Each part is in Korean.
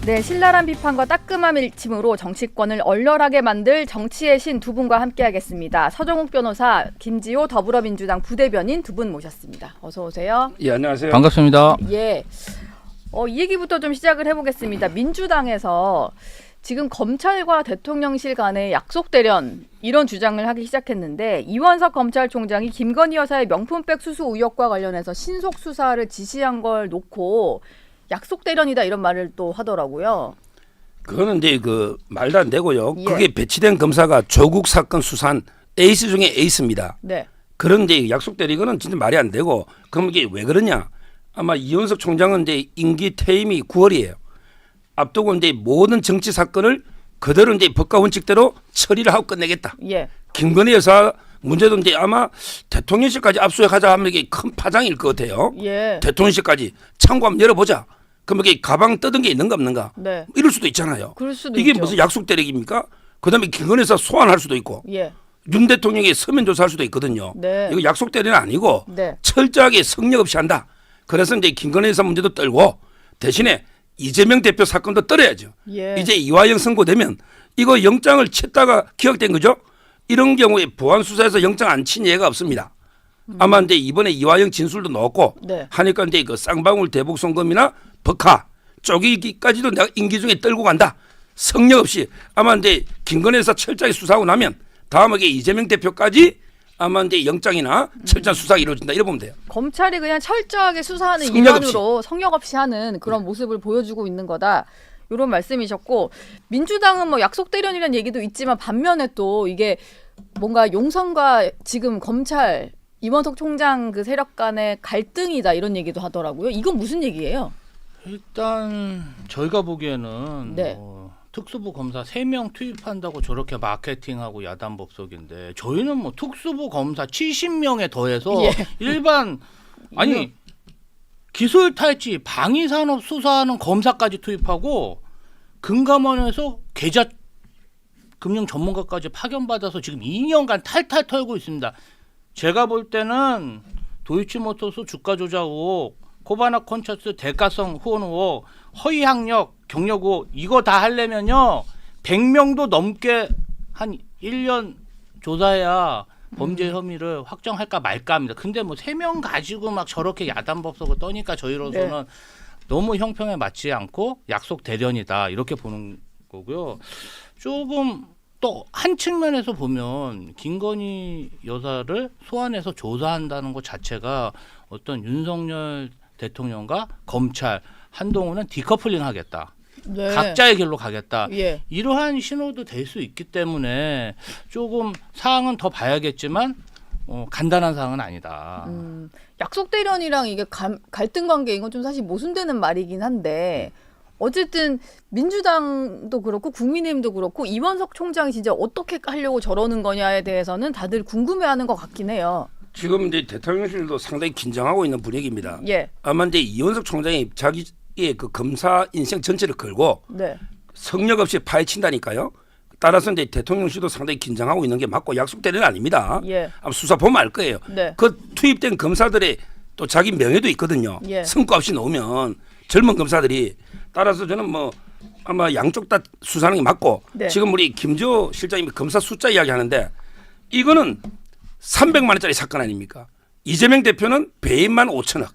네, 신랄한 비판과 따끔한 일침으로 정치권을 얼얼하게 만들 정치의 신 두 분과 함께하겠습니다. 서정욱 변호사, 김지호 더불어민주당 부대변인 두 분 모셨습니다. 어서 오세요. 예, 안녕하세요. 반갑습니다. 예, 이 얘기부터 좀 시작을 해보겠습니다. 민주당에서 지금 검찰과 대통령실 간의 약속 대련 이런 주장을 하기 시작했는데 이원석 검찰총장이 김건희 여사의 명품백 수수 의혹과 관련해서 신속 수사를 지시한 걸 놓고 약속 대련이다 이런 말을 또 하더라고요. 그거는 이제 그 말도 안 되고요. 예. 그게 배치된 검사가 조국 사건 수사한 에이스 중에 에이스입니다. 네. 그런데 약속대로 이거는 진짜 말이 안 되고 그럼 이게 왜 그러냐? 아마 이원석 총장은 이제 임기 퇴임이 9월이에요. 앞두고 이제 모든 정치 사건을 그대로 이제 법과 원칙대로 처리를 하고 끝내겠다. 예. 김건희 여사 문제도 이제 아마 대통령실까지 압수수색하자 하면 이게 큰 파장일 것 같아요. 예. 대통령실까지 창고 한번 열어보자. 그럼 이게 가방 뜯은 게 있는가 없는가? 네. 이럴 수도 있잖아요. 그럴 수도 이게 있죠. 무슨 약속 대리기입니까? 그다음에 김건희 여사 소환할 수도 있고 예. 윤 대통령이 서면 조사할 수도 있거든요. 네. 이거 약속 대리는 아니고 네. 철저하게 성역 없이 한다. 그래서 이제 김건희 여사 문제도 떨고 대신에 이재명 대표 사건도 떨어야죠. 예. 이제 이화영 선고되면 이거 영장을 쳤다가 기각된 거죠. 이런 경우에 보안 수사에서 영장 안 친 예가 없습니다. 아마 이제 이번에 이화영 진술도 넣었고 네. 하니까 이제 그 쌍방울 대북 송금이나 법카 쪼개기까지도 내가 임기 중에 떨고 간다. 성역 없이 아마 이제 김건희 여사 철저하게 수사하고 나면 다음에 이재명 대표까지 아마 이제 영장이나 철저한 수사가 이루어진다. 이래 보면 돼요. 검찰이 그냥 철저하게 수사하는 성역 일환으로 성역 없이 하는 그런 모습을 보여주고 있는 거다. 이런 말씀이셨고 민주당은 뭐 약속 대련이라는 얘기도 있지만 반면에 또 이게 뭔가 용산과 지금 검찰 이원석 총장 그 세력 간의 갈등이다 이런 얘기도 하더라고요. 이건 무슨 얘기예요? 일단 저희가 보기에는 네. 특수부 검사 3명 투입한다고 저렇게 마케팅하고 야단 법석인데 저희는 뭐 특수부 검사 70명에 더해서 예. 일반 아니 기술 탈취 방위산업 수사하는 검사까지 투입하고 금감원에서 계좌 금융 전문가까지 파견받아서 지금 2년간 탈탈 털고 있습니다. 제가 볼 때는 도이치모터스 주가 조작 의혹, 코바나 콘처스 대가성 후원 의혹, 허위 학력, 경력 의혹 이거 다 하려면요 100명도 넘게 한 1년 조사해야 범죄 혐의를 확정할까 말까 합니다. 근데 뭐 3명 가지고 막 저렇게 야단법석을 떠니까 저희로서는 네. 너무 형평에 맞지 않고 약속 대련이다 이렇게 보는 거고요. 조금 또 한 측면에서 보면 김건희 여사를 소환해서 조사한다는 것 자체가 어떤 윤석열 대통령과 검찰 한동훈은 디커플링 하겠다. 네. 각자의 길로 가겠다. 예. 이러한 신호도 될 수 있기 때문에 조금 사항은 더 봐야겠지만 간단한 사항은 아니다. 약속 대련이랑 이게 갈등 관계인 건 좀 사실 모순되는 말이긴 한데 어쨌든 민주당도 그렇고 국민의힘도 그렇고 이원석 총장이 진짜 어떻게 하려고 저러는 거냐에 대해서는 다들 궁금해하는 것 같긴 해요. 지금 이제 대통령실도 상당히 긴장하고 있는 분위기입니다. 예. 아마 이제 이원석 총장이 자기의 그 검사 인생 전체를 걸고 네. 성역 없이 파헤친다니까요. 따라서 이제 대통령실도 상당히 긴장하고 있는 게 맞고 약속대로는 아닙니다. 예. 아마 수사 보면 알 거예요. 네. 그 투입된 검사들의 또 자기 명예도 있거든요. 예. 성과 없이 나오면 젊은 검사들이 따라서 저는 뭐 아마 양쪽 다 수사하는 게 맞고 네. 지금 우리 김지호 실장님이 검사 숫자 이야기하는데 이거는 300만 원짜리 사건 아닙니까? 이재명 대표는 배임만 5천억,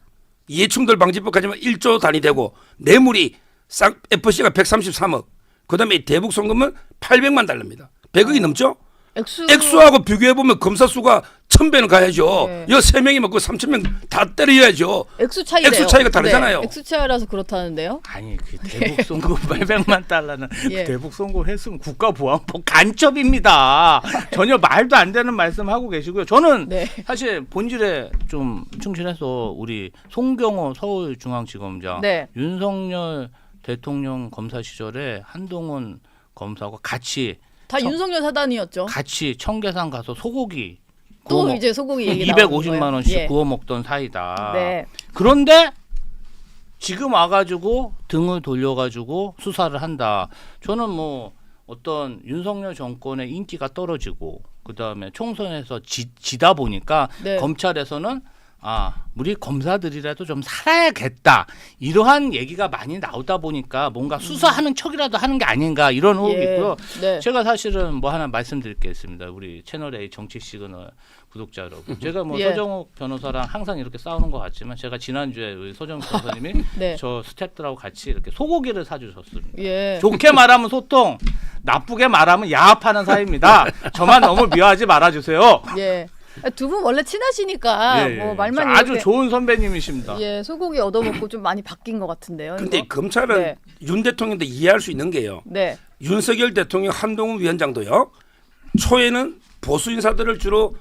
이해충돌 방지법까지만 1조 단위 되고 뇌물이 싹 FC가 133억, 그다음에 대북 송금은 800만 달러입니다. 100억이 넘죠? 액수하고 비교해 보면 검사 수가 1000배는 가야죠. 네. 여 3명이면 그 3000명 다 때려야죠. 액수 차이래요. 액수 차이가 다르잖아요. 네. 액수 차이라서 그렇다는데요. 아니 그 대북 송금 800만 달러는 예. 대북 송금 했으면 국가보안법 간첩입니다. 전혀 말도 안 되는 말씀하고 계시고요. 저는 네. 사실 본질에 좀 충실해서 우리 송경호 서울중앙지검장 네. 윤석열 대통령 검사 시절에 한동훈 검사하고 같이 다 윤석열 사단이었죠. 같이 청계산 가서 소고기 또 구워 이제 소고기 얘기 나오는 250만 거예요. 원씩 예. 구워 먹던 사이다. 네. 그런데 지금 와가지고 등을 돌려가지고 수사를 한다. 저는 뭐 어떤 윤석열 정권의 인기가 떨어지고 그 다음에 총선에서 지다 보니까 네. 검찰에서는 우리 검사들이라도 좀 살아야겠다. 이러한 얘기가 많이 나오다 보니까 뭔가 수사하는 척이라도 하는 게 아닌가 이런 의혹이 예. 있고요. 네. 제가 사실은 뭐 하나 말씀드릴 게 있습니다. 우리 채널A 정치 시그널 구독자 여러분. 제가 뭐 예. 서정욱 변호사랑 항상 이렇게 싸우는 것 같지만 제가 지난주에 우리 서정욱 변호사님이 네. 저 스태프들하고 같이 이렇게 소고기를 사주셨습니다. 예. 좋게 말하면 소통, 나쁘게 말하면 야합하는 사이입니다. 저만 너무 미워하지 말아주세요. 예. 두 분 원래 친하시니까 예, 예. 뭐 말만 아주 이렇게 좋은 선배님이십니다. 예, 소고기 얻어먹고 좀 많이 바뀐 것 같은데요. 근데 이거? 검찰은 네. 윤 대통령도 이해할 수 있는 게요. 네. 윤석열 대통령 한동훈 위원장도요. 초에는 보수 인사들을 주로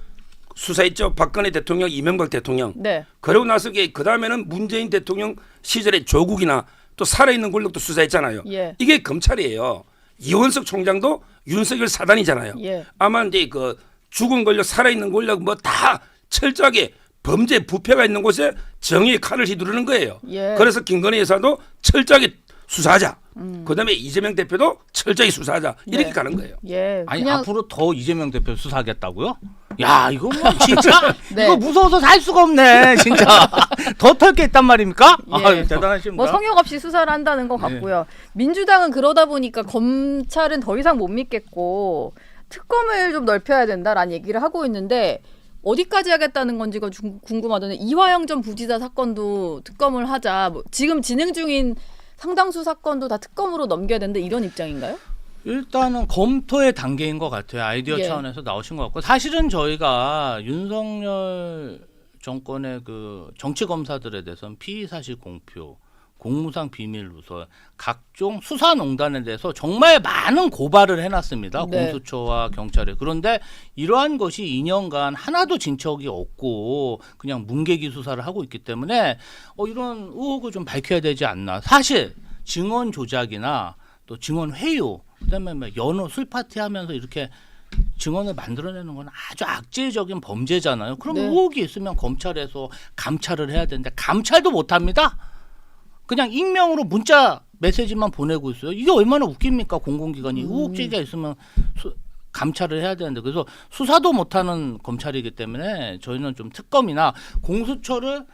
수사했죠. 박근혜 대통령, 이명박 대통령. 네. 그러고 나서 그 다음에는 문재인 대통령 시절에 조국이나 또 살아있는 권력도 수사했잖아요. 예. 이게 검찰이에요. 이원석 총장도 윤석열 사단이잖아요. 예. 아마 이제 그 죽은 권력, 살아있는 권력 뭐 다 철저하게 범죄 부패가 있는 곳에 정의의 칼을 휘두르는 거예요. 예. 그래서 김건희 여사도 철저하게 수사하자. 그다음에 이재명 대표도 철저히 수사하자. 이렇게 네. 가는 거예요. 예. 아니 그냥 앞으로 더 이재명 대표 수사하겠다고요? 야 이거 뭐 진짜 네. 이거 무서워서 살 수가 없네 진짜. 더 털 게 있단 말입니까? 예. 아유, 대단하십니다. 뭐 성역 없이 수사를 한다는 것 같고요. 민주당은 그러다 보니까 검찰은 더 이상 못 믿겠고 특검을 좀 넓혀야 된다라는 얘기를 하고 있는데 어디까지 하겠다는 건지가 궁금하던데 이화영 전 부지사 사건도 특검을 하자. 뭐 지금 진행 중인 상당수 사건도 다 특검으로 넘겨야 된다 이런 입장인가요? 일단은 검토의 단계인 것 같아요. 아이디어 예. 차원에서 나오신 것 같고 사실은 저희가 윤석열 정권의 그 정치 검사들에 대해서는 피의 사실 공표, 공무상 비밀 누설, 각종 수사농단에 대해서 정말 많은 고발을 해놨습니다. 네. 공수처와 경찰에. 그런데 이러한 것이 2년간 하나도 진척이 없고 그냥 문개기 수사를 하고 있기 때문에 이런 의혹을 좀 밝혀야 되지 않나. 사실 증언 조작이나 또 증언 회유, 그다음에 뭐 연호 술 파티 하면서 이렇게 증언을 만들어내는 건 아주 악질적인 범죄잖아요. 그럼 네. 의혹이 있으면 검찰에서 감찰을 해야 되는데 감찰도 못합니다. 그냥 익명으로 문자 메시지만 보내고 있어요. 이게 얼마나 웃깁니까? 공공기관이 의혹 제기가 있으면 감찰을 해야 되는데 그래서 수사도 못하는 검찰이기 때문에 저희는 좀 특검이나 공수처를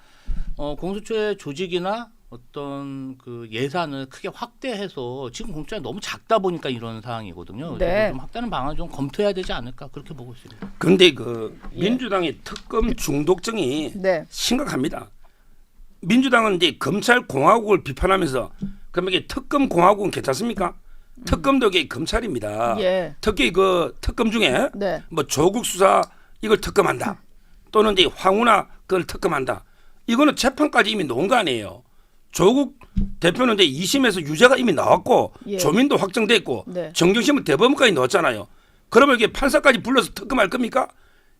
공수처의 조직이나 어떤 그 예산을 크게 확대해서 지금 공수처가 너무 작다 보니까 이런 상황이거든요. 그래서 네. 좀 확대하는 방안을 좀 검토해야 되지 않을까 그렇게 보고 있습니다. 그런데 그 민주당의 특검 중독증이 네. 심각합니다. 민주당은 이제 검찰 공화국을 비판하면서 그러면 이게 특검 공화국은 괜찮습니까? 특검도 이게 검찰입니다. 예. 특히 그 특검 중에 네. 뭐 조국 수사 이걸 특검한다. 또는 이제 황운하 그걸 특검한다. 이거는 재판까지 이미 놓은 거 아니에요. 조국 대표는 이제 2심에서 유죄가 이미 나왔고 예. 조민도 확정됐고 네. 정경심은 대법원까지 넣었잖아요. 그러면 이게 판사까지 불러서 특검할 겁니까?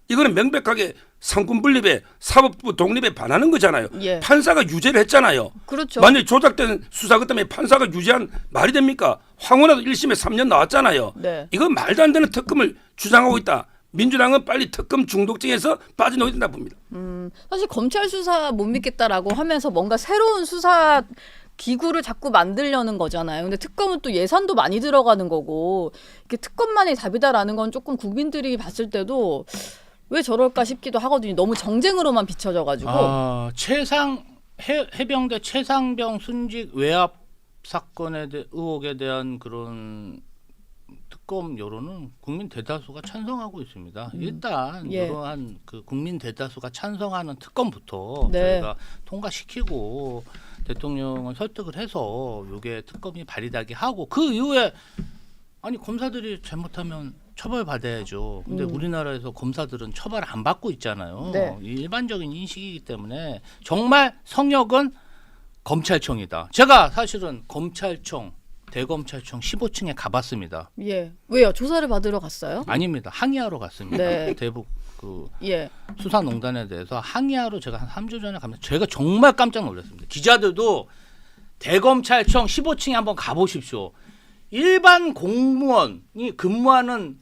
이거는 명백하게 상권 분립에 사법부 독립에 반하는 거잖아요. 예. 판사가 유죄를 했잖아요. 그렇죠. 만약에 조작된 수사 그 때문에 판사가 유죄한 말이 됩니까? 황운하도 1심에 3년 나왔잖아요. 네. 이건 말도 안 되는 특검을 주장하고 있다. 민주당은 빨리 특검 중독증에서 빠져나오야 된다 봅니다. 사실 검찰 수사 못 믿겠다라고 하면서 뭔가 새로운 수사 기구를 자꾸 만들려는 거잖아요. 근데 특검은 또 예산도 많이 들어가는 거고 이게 특검만이 답이다라는 건 조금 국민들이 봤을 때도 왜 저럴까 싶기도 하거든요. 너무 정쟁으로만 비춰져가지고. 해병대 최상병 순직 외압 사건에 의혹에 대한 그런 특검 여론은 국민 대다수가 찬성하고 있습니다. 일단 예. 이러한 그 국민 대다수가 찬성하는 특검부터 네. 저희가 통과시키고 대통령을 설득을 해서 이게 특검이 발의되게 하고 그 이후에 아니 검사들이 잘못하면 처벌받아야죠. 근데 우리나라에서 검사들은 처벌 안 받고 있잖아요. 네. 일반적인 인식이기 때문에 정말 성역은 검찰청이다. 제가 사실은 검찰청 대검찰청 15층에 가봤습니다. 예. 왜요? 조사를 받으러 갔어요? 아닙니다. 항의하러 갔습니다. 네. 대북 그 예. 수사농단에 대해서 항의하러 제가 한 3주 전에 가면 제가 정말 깜짝 놀랐습니다. 기자들도 대검찰청 15층에 한번 가보십시오. 일반 공무원이 근무하는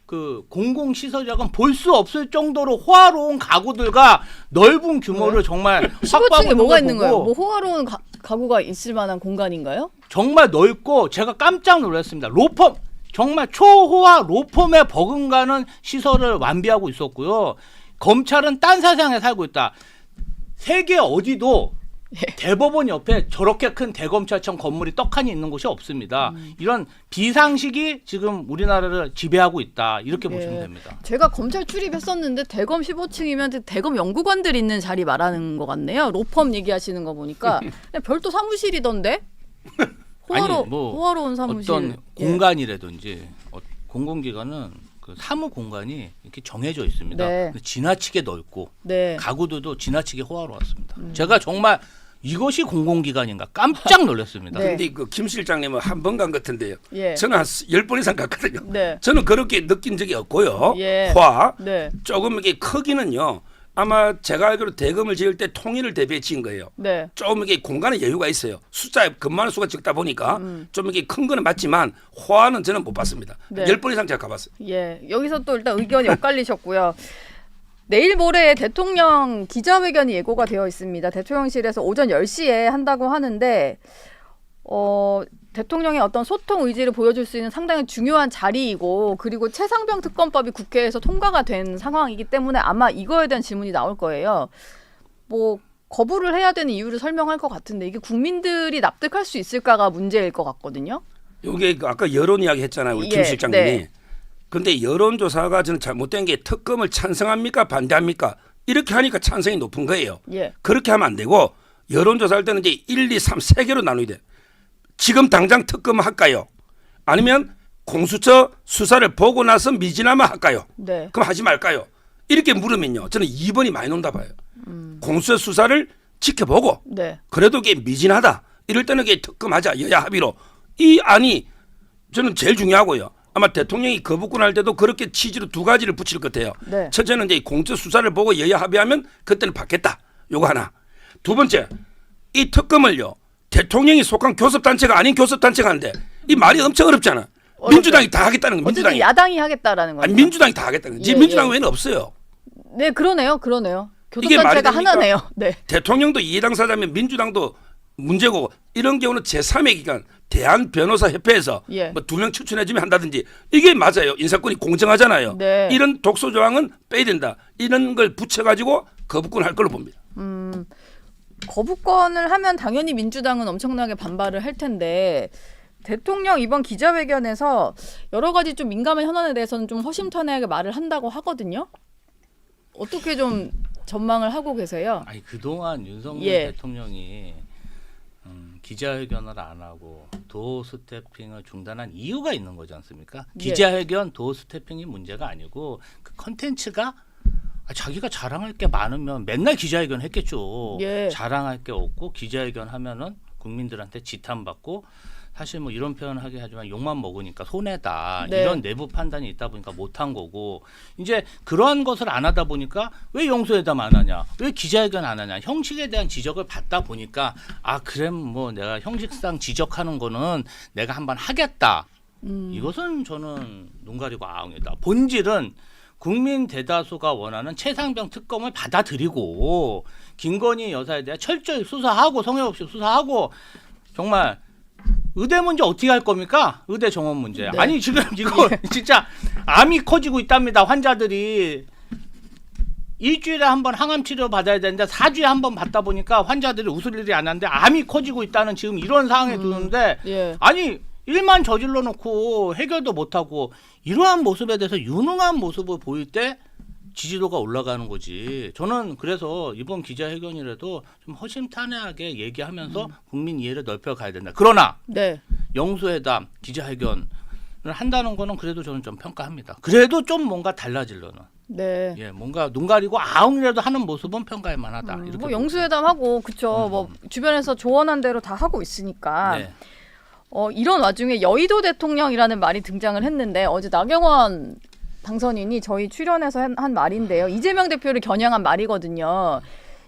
그 공공시설이라고는 볼 수 없을 정도로 호화로운 가구들과 넓은 규모를 정말 15층에 뭐가 있는 거예요? 보고 뭐 호화로운 가구가 있을 만한 공간인가요? 정말 넓고 제가 깜짝 놀랐습니다. 로펌 정말 초호화 로펌에 버금가는 시설을 완비하고 있었고요. 검찰은 딴 세상에 살고 있다. 세계 어디도 대법원 옆에 저렇게 큰 대검찰청 건물이 떡하니 있는 곳이 없습니다. 이런 비상식이 지금 우리나라를 지배하고 있다. 이렇게 보시면 됩니다. 제가 검찰 출입했었는데 대검 15층이면 대검 연구관들 있는 자리 말하는 것 같네요. 로펌 얘기하시는 거 보니까 그냥 별도 사무실이던데. 호화로운 사무실. 어떤 공간이라든지 공공기관은 그 사무 공간이 이렇게 정해져 있습니다. 네. 지나치게 넓고 네. 가구들도 지나치게 호화로웠습니다. 제가 정말 이것이 공공기관인가 깜짝 놀랐습니다. 네. 근데 그 김 실장님은 한 번 간 것 같은데요. 예. 저는 한 10번 이상 갔거든요. 네. 저는 그렇게 느낀 적이 없고요. 예. 네. 조금 이게 크기는요. 아마 제가 알기로 대검을 지을 때 통일을 대비해 지은 거예요. 네. 좀 이게 공간에 여유가 있어요. 숫자에 근무하는 수가 적다 보니까 좀 이게 큰 거는 맞지만 호화는 저는 못 봤습니다. 네. 10번 이상 제가 가봤어요. 예. 여기서 또 일단 의견이 엇갈리셨고요. 내일 모레 대통령 기자회견이 예고가 되어 있습니다. 대통령실에서 오전 10시에 한다고 하는데 대통령의 어떤 소통 의지를 보여줄 수 있는 상당히 중요한 자리이고 그리고 최상병 특검법이 국회에서 통과가 된 상황이기 때문에 아마 이거에 대한 질문이 나올 거예요. 뭐 거부를 해야 되는 이유를 설명할 것 같은데 이게 국민들이 납득할 수 있을까가 문제일 것 같거든요. 이게 아까 여론 이야기 했잖아요. 우리 김 실장님이. 네. 근데 여론조사가 저는 잘못된 게 특검을 찬성합니까 반대합니까 이렇게 하니까 찬성이 높은 거예요. 예. 그렇게 하면 안 되고 여론조사할 때는 이제 1, 2, 3, 3개로 나눠야 돼요. 지금 당장 특검을 할까요? 아니면 공수처 수사를 보고 나서 미진하면 할까요? 네. 그럼 하지 말까요? 이렇게 물으면요. 저는 2번이 많이 논다 봐요. 공수처 수사를 지켜보고 네. 그래도 이게 미진하다. 이럴 때는 이게 특검하자. 여야 합의로. 이 안이 저는 제일 중요하고요. 아마 대통령이 거부권 할 때도 그렇게 취지로 두 가지를 붙일 것 같아요. 네. 첫째는 이제 공수처 수사를 보고 여야 합의하면 그때는 받겠다. 요거 하나. 두 번째, 이 특검을요. 대통령이 속한 교섭단체가 아닌 교섭단체가 하는데 이 말이 엄청 어렵잖아. 민주당이 다 하겠다는 거. 어쨌든 민주당이. 야당이 하겠다라는 거죠. 아니 민주당이 다 하겠다는 거. 예, 민주당 예. 외에는 없어요. 네, 그러네요. 이게 말이 교섭단체가 됩니까? 하나네요. 네. 대통령도 이해당사자면 민주당도 문제고 이런 경우는 제3의 기관 대한변호사협회에서 예. 뭐 2명 추천해주면 한다든지 이게 맞아요. 인사권이 공정하잖아요. 네. 이런 독소 조항은 빼야 된다. 이런 걸 붙여가지고 거부권 할 걸로 봅니다. 거부권을 하면 당연히 민주당은 엄청나게 반발을 할 텐데 대통령 이번 기자회견에서 여러 가지 좀 민감한 현안에 대해서는 좀 허심탄회하게 말을 한다고 하거든요. 어떻게 좀 전망을 하고 계세요? 아니 그동안 윤석열 예. 대통령이 기자회견을 안 하고 도어 스태핑을 중단한 이유가 있는 거지 않습니까? 예. 기자회견 도어 스태핑이 문제가 아니고 그 컨텐츠가 자기가 자랑할 게 많으면 맨날 기자회견 했겠죠. 예. 자랑할 게 없고 기자회견 하면은 국민들한테 지탄받고 사실 뭐 이런 표현을 하긴 하지만 욕만 먹으니까 손해다. 네. 이런 내부 판단이 있다 보니까 못한 거고 이제 그러한 것을 안 하다 보니까 왜 영수회담 안 하냐, 왜 기자회견 안 하냐, 형식에 대한 지적을 받다 보니까 아 그래 뭐 내가 형식상 지적하는 거는 내가 한번 하겠다. 이것은 저는 눈 가리고 아웅이다. 본질은 국민 대다수가 원하는 최상병 특검을 받아들이고 김건희 여사에 대해 철저히 수사하고 성의 없이 수사하고 정말 의대 문제 어떻게 할 겁니까? 의대 정원 문제. 네. 아니 지금 이거 진짜 암이 커지고 있답니다. 환자들이 일주일에 한 번 항암 치료 받아야 되는데 4주에 한 번 받다 보니까 환자들이 웃을 일이 안 하는데 암이 커지고 있다는 지금 이런 상황에 두는데 예. 아니 일만 저질러 놓고 해결도 못하고 이러한 모습에 대해서 유능한 모습을 보일 때 지지도가 올라가는 거지. 저는 그래서 이번 기자회견이라도 좀 허심탄회하게 얘기하면서 국민 이해를 넓혀가야 된다. 그러나 네. 영수회담, 기자회견을 한다는 거는 그래도 저는 좀 평가합니다. 그래도 좀 뭔가 달라지려는. 네. 예, 뭔가 눈 가리고 아웅이라도 하는 모습은 평가할 만하다. 이렇게 뭐 보고 영수회담하고 그쵸. 뭐 주변에서 조언한 대로 다 하고 있으니까. 네. 이런 와중에 여의도 대통령이라는 말이 등장을 했는데 어제 나경원 당선인이 저희 출연해서 한 말인데요. 이재명 대표를 겨냥한 말이거든요.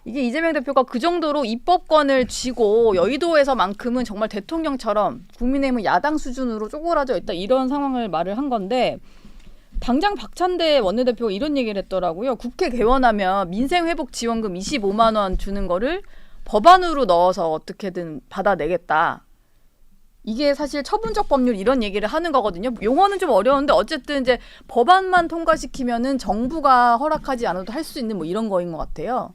이게 이재명 대표가 그 정도로 입법권을 쥐고 여의도에서만큼은 정말 대통령처럼 국민의힘은 야당 수준으로 쪼그라져 있다 이런 상황을 말을 한 건데 당장 박찬대 원내대표가 이런 얘기를 했더라고요. 국회 개원하면 민생회복지원금 25만 원 주는 거를 법안으로 넣어서 어떻게든 받아내겠다. 이게 사실 처분적 법률 이런 얘기를 하는 거거든요. 용어는 좀 어려운데 어쨌든 이제 법안만 통과시키면은 정부가 허락하지 않아도 할 수 있는 뭐 이런 거인 것 같아요.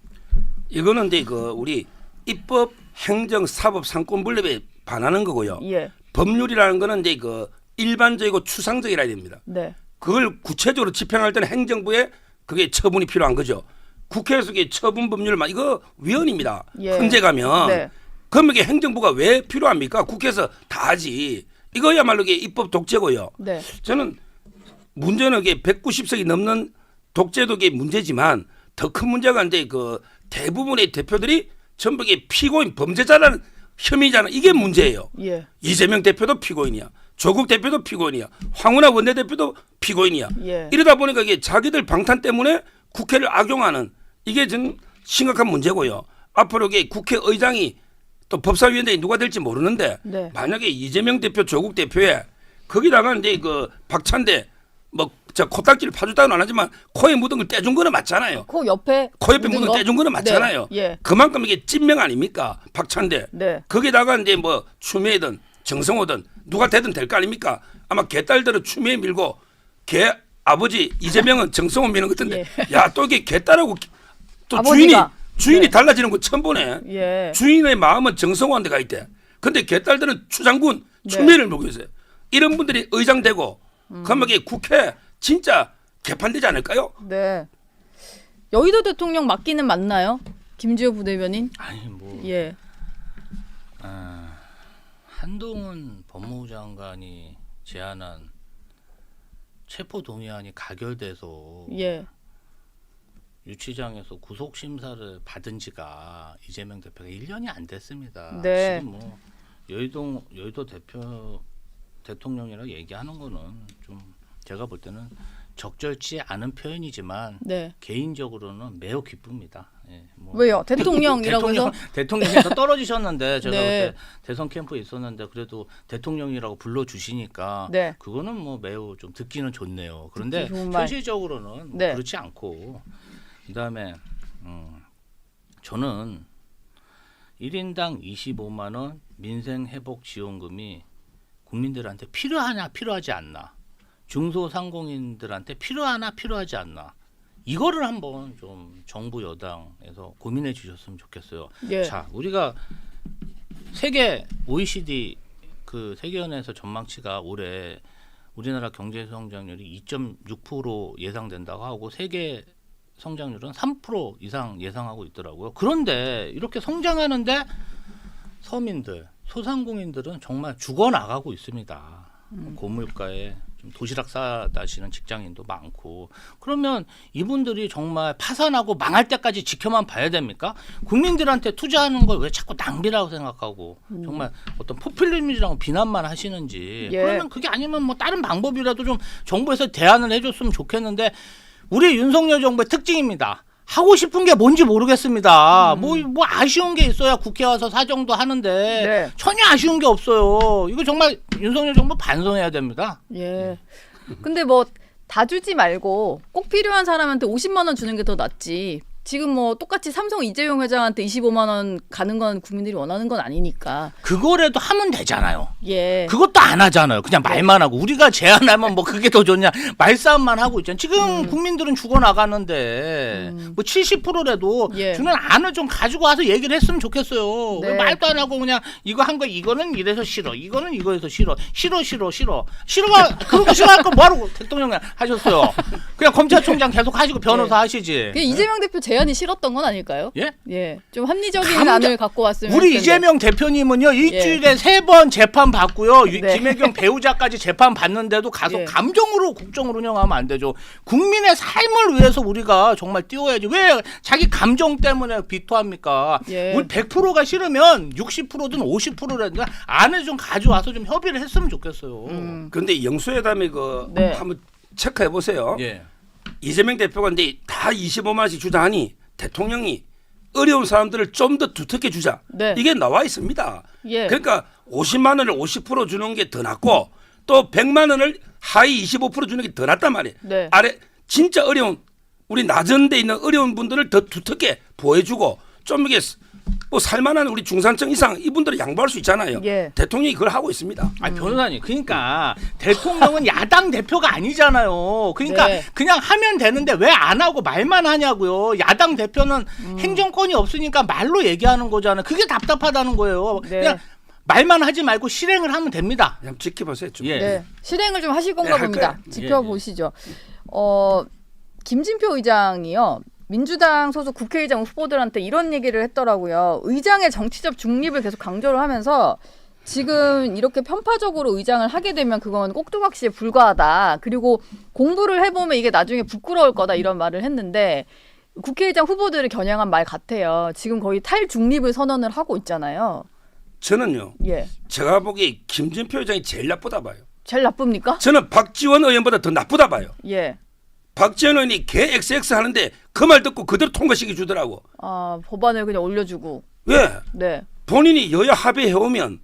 이거는 이제 그 우리 입법, 행정, 사법, 상권 분립에 반하는 거고요. 예. 법률이라는 거는 이제 그 일반적이고 추상적이라야 됩니다. 네. 그걸 구체적으로 집행할 때는 행정부에 그게 처분이 필요한 거죠. 국회에서 이게 처분 법률만 이거 위헌입니다. 예. 헌재 가면 네. 그럼 이게 행정부가 왜 필요합니까? 국회에서 다 하지. 이거야말로 이게 입법 독재고요. 네. 저는 문제는 이게 190석이 넘는 독재도 이게 문제지만 더 큰 문제가 이제 그 대부분의 대표들이 전부 이게 피고인 범죄자라는 혐의잖아. 이게 문제예요. 예. 이재명 대표도 피고인이야. 조국 대표도 피고인이야. 황운하 원내대표도 피고인이야. 예. 이러다 보니까 이게 자기들 방탄 때문에 국회를 악용하는 이게 좀 심각한 문제고요. 앞으로 이게 국회의장이 또 법사위원장이 누가 될지 모르는데 네. 만약에 이재명 대표, 조국 대표에 거기다가 이제 그 박찬대 뭐 저 코딱지를 파줬다고는 안 하지만 코에 묻은 걸 떼준 거는 맞잖아요. 코 옆에 코 옆에 묻은 거 떼준 거는 맞잖아요. 네. 예. 그만큼 이게 찐명 아닙니까? 박찬대. 네. 거기다가 이제 뭐 추미애든 정성호든 누가 되든 될 거 아닙니까? 아마 개딸들은 추미애 밀고 개 아버지 이재명은 정성호 미는 것 같은데 야 또 이게 개딸하고 또 아버지가. 주인이 네. 달라지는 거 처음 보네. 예. 주인의 마음은 정성호한테 가 있대. 근데 개딸들은 추장군 네. 추미애를 보고 있어요. 이런 분들이 의장 되고 그러면 이게 국회 진짜 개판되지 않을까요? 네. 여의도 대통령 맡기는 맞나요? 김지호 부대변인? 아니 뭐 예. 한동훈 법무부 장관이 제안한 체포 동의안이 가결돼서 예. 유치장에서 구속 심사를 받은 지가 이재명 대표가 1년이 안 됐습니다. 네. 지금 뭐 여의도 대통령이라고 얘기하는 거는 좀 제가 볼 때는 적절치 않은 표현이지만 네. 개인적으로는 매우 기쁩니다. 예, 뭐 왜요? 대통령이라고 해서? 대통령에서 떨어지셨는데 제가 네. 그때 대선 캠프에 있었는데 그래도 대통령이라고 불러주시니까 네. 그거는 뭐 매우 좀 듣기는 좋네요. 그런데 듣기 좋은 말. 현실적으로는 뭐 네. 그렇지 않고 그다음에 저는 1인당 25만 원 민생 회복 지원금이 국민들한테 필요하냐 필요하지 않나, 중소상공인들한테 필요하나 필요하지 않나, 이거를 한번 좀 정부 여당에서 고민해 주셨으면 좋겠어요. 예. 자, 우리가 세계 OECD 그 세계연맹에서 전망치가 올해 우리나라 경제 성장률이 2.6% 예상된다고 하고 세계 성장률은 3% 이상 예상하고 있더라고요. 그런데 이렇게 성장하는데 서민들, 소상공인들은 정말 죽어나가고 있습니다. 고물가에 좀 도시락 싸다시는 직장인도 많고, 그러면 이분들이 정말 파산하고 망할 때까지 지켜만 봐야 됩니까? 국민들한테 투자하는 걸 왜 자꾸 낭비라고 생각하고 정말 어떤 포퓰리즘이라고 비난만 하시는지. 예. 그러면 그게 아니면 뭐 다른 방법이라도 좀 정부에서 대안을 해줬으면 좋겠는데, 우리 윤석열 정부의 특징입니다. 하고 싶은 게 뭔지 모르겠습니다. 뭐 아쉬운 게 있어야 국회 와서 사정도 하는데 네. 전혀 아쉬운 게 없어요. 이거 정말 윤석열 정부 반성해야 됩니다. 예. 근데 뭐 다 주지 말고 꼭 필요한 사람한테 50만 원 주는 게 더 낫지. 지금 뭐 똑같이 삼성 이재용 회장한테 25만 원 가는 건 국민들이 원하는 건 아니니까. 그거라도 하면 되잖아요. 예. 그것도 안 하잖아요. 그냥 말만 하고. 우리가 제안하면 뭐 그게 더 좋냐. 말싸움만 하고 있잖아요. 지금 국민들은 죽어나가는데 뭐 70%라도 예. 주는 안을 좀 가지고 와서 얘기를 했으면 좋겠어요. 네. 왜 말도 안 하고 그냥 이거 한 거 이거는 이래서 싫어. 이거는 이거에서 싫어. 싫어가 그러고 싫어할 거 뭐하러 대통령이 하셨어요. 그냥 검찰총장 계속 하시고 변호사 하시지. 그 이재명 대표 제안이 싫었던 건 아닐까요? 예? 예. 좀 합리적인 감자- 안을 갖고 왔으면 우리 했을 텐데. 이재명 대표님은요 일주일에 3번 재판 받고요. 네. 김혜경 배우자까지 재판 받는데도 가서 예. 감정으로 국정을 운영하면 안 되죠. 국민의 삶을 위해서 우리가 정말 뛰어야지. 왜 자기 감정 때문에 비토합니까? 예. 우리 100%가 싫으면 60%든 50%라든가 안을 좀 가져와서 좀 협의를 했으면 좋겠어요. 그런데 영수회담에 그 네. 한번 체크해 보세요. 예. 이재명 대표가 이제 다 25만 원씩 주자 하니 대통령이 어려운 사람들을 좀 더 두텁게 주자. 네. 이게 나와 있습니다. 예. 그러니까 50만 원을 50% 주는 게 더 낫고 또 100만 원을 하위 25% 주는 게 더 낫단 말이에요. 네. 아래 진짜 어려운 우리 낮은 데 있는 어려운 분들을 더 두텁게 보호해주고 좀 이게 뭐 살만한 우리 중산층 이상 이분들을 양보할 수 있잖아요. 예. 대통령이 그걸 하고 있습니다. 아니 변호사님, 그러니까 대통령은 야당 대표가 아니잖아요. 그러니까 네. 그냥 하면 되는데 왜 안 하고 말만 하냐고요. 야당 대표는 행정권이 없으니까 말로 얘기하는 거잖아요. 그게 답답하다는 거예요. 네. 그냥 말만 하지 말고 실행을 하면 됩니다. 그냥 지켜보세요. 좀. 예. 네. 실행을 좀 하실 건가 네, 할 봅니다. 거예요. 지켜보시죠. 김진표 의장이요. 민주당 소속 국회의장 후보들한테 이런 얘기를 했더라고요. 의장의 정치적 중립을 계속 강조를 하면서 지금 이렇게 편파적으로 의장을 하게 되면 그건 꼭두각시에 불과하다. 그리고 공부를 해보면 이게 나중에 부끄러울 거다 이런 말을 했는데 국회의장 후보들을 겨냥한 말 같아요. 지금 거의 탈중립을 선언을 하고 있잖아요. 저는요. 예. 제가 보기에 김진표 의장이 제일 나쁘다 봐요. 제일 나쁩니까? 저는 박지원 의원보다 더 나쁘다 봐요. 예. 박지원 의원이 개 XX 하는데 그 말 듣고 그대로 통과시켜 주더라고. 아, 법안을 그냥 올려주고. 왜? 네. 본인이 여야 합의해오면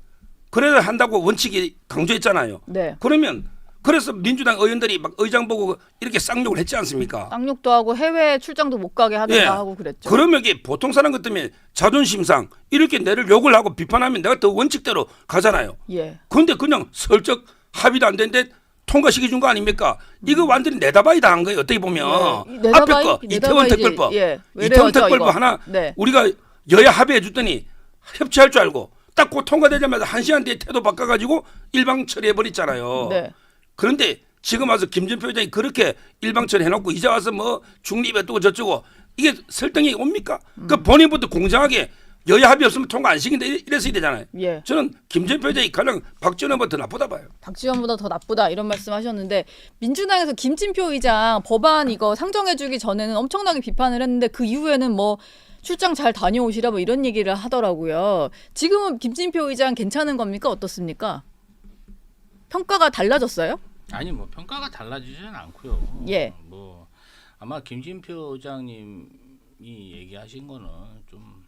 그래야 한다고 원칙이 강조했잖아요. 네. 그러면 그래서 민주당 의원들이 막 의장 보고 이렇게 쌍욕을 했지 않습니까? 쌍욕도 하고 해외 출장도 못 가게 하든가 예. 하고 그랬죠. 그러면 이게 보통 사람 같으면 자존심상 이렇게 내를 욕을 하고 비판하면 내가 더 원칙대로 가잖아요. 예. 근데 그냥 슬쩍 합의도 안 됐는데 통과시켜 준 거 아닙니까? 이거 완전히 내다바이 당한 거예요. 어떻게 보면 네. 내다바이? 앞에 거 이태원 내다바이지. 특별법, 예. 이태원 외래어죠, 특별법 이거. 하나 네. 우리가 여야 합의해 줬더니 협치할 줄 알고 딱 그 통과되자마자 1시간 뒤에 태도 바꿔가지고 일방 처리해 버렸잖아요. 네. 그런데 지금 와서 김진표 회장이 그렇게 일방 처리해놓고 이제 와서 뭐 중립에 또 저쩌고 이게 설득이 옵니까? 그 본인부터 공정하게 여야 합의 없으면 통과 안 시킨다 이랬어야 되잖아요. 예. 저는 김진표 회장이 가장 박지원 의원보다 더 나쁘다 봐요. 박지원보다 더 나쁘다 이런 말씀하셨는데 민주당에서 김진표 의장 법안 이거 상정해주기 전에는 엄청나게 비판을 했는데 그 이후에는 뭐 출장 잘 다녀오시라 뭐 이런 얘기를 하더라고요. 지금은 김진표 의장 괜찮은 겁니까? 어떻습니까? 평가가 달라졌어요? 아니 뭐 평가가 달라지지는 않고요. 예. 뭐 아마 김진표 의장님이 얘기하신 거는 좀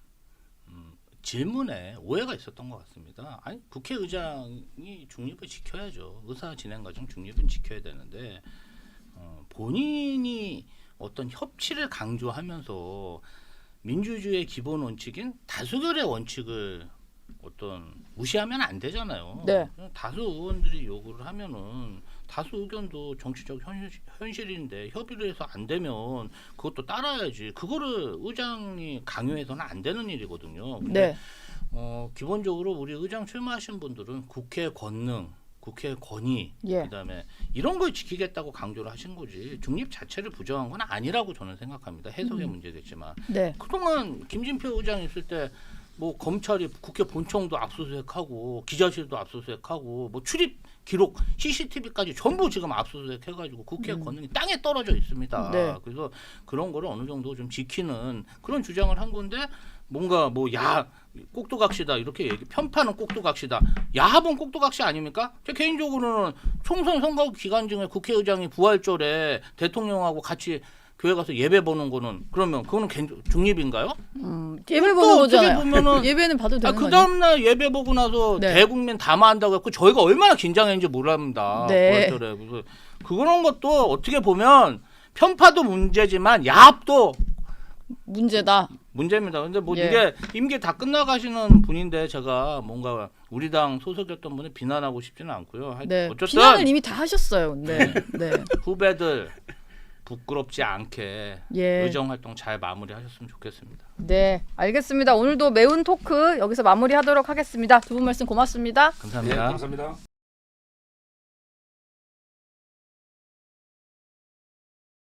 질문에 오해가 있었던 것 같습니다. 아니 국회의장이 중립을 지켜야죠. 의사 진행 과정 중립은 지켜야 되는데 본인이 어떤 협치를 강조하면서 민주주의의 기본 원칙인 다수결의 원칙을 어떤 무시하면 안 되잖아요. 네. 다수 의원들이 요구를 하면은 다수 의견도 정치적 현실인데 협의를 해서 안 되면 그것도 따라야지. 그거를 의장이 강요해서는 안 되는 일이거든요. 근데 네. 기본적으로 우리 의장 출마하신 분들은 국회 권능, 국회 권위, 예. 그다음에 이런 걸 지키겠다고 강조를 하신 거지. 중립 자체를 부정한 건 아니라고 저는 생각합니다. 해석의 문제겠지만 네. 그동안 김진표 의장 있을 때 뭐 검찰이 국회 본청도 압수수색하고 기자실도 압수수색하고 뭐 출입 기록 CCTV까지 전부 지금 압수수색해가지고 국회 권능이 땅에 떨어져 있습니다. 네. 그래서 그런 거를 어느 정도 좀 지키는 그런 주장을 한 건데 뭔가 뭐 야 꼭두각시다 이렇게 얘기 편파는 꼭두각시다 야합은 꼭두각시 아닙니까? 제 개인적으로는 총선 선거 기간 중에 국회의장이 부활절에 대통령하고 같이 교회 가서 예배 보는 거는 그러면 그거는 중립인가요? 예배 또 보는 어떻게 거잖아요. 보면은 예배는 봐도 되는 그 거죠. 다음날 예배 보고 나서 네. 대국민 담화한다고 했고 저희가 얼마나 긴장했는지 몰랍니다. 네. 부활절에. 그래서 그런 것도 어떻게 보면 편파도 문제지만 야합도 문제다. 문제입니다. 근데 뭐 예. 이게 임기 다 끝나가시는 분인데 제가 뭔가 우리 당 소속이었던 분을 비난하고 싶지는 않고요. 네. 어쨌든 비난을 이미 다 하셨어요. 네. 네. 후배들 부끄럽지 않게 예. 의정 활동 잘 마무리하셨으면 좋겠습니다. 네. 알겠습니다. 오늘도 매운 토크 여기서 마무리하도록 하겠습니다. 두 분 말씀 고맙습니다. 감사합니다. 감사합니다.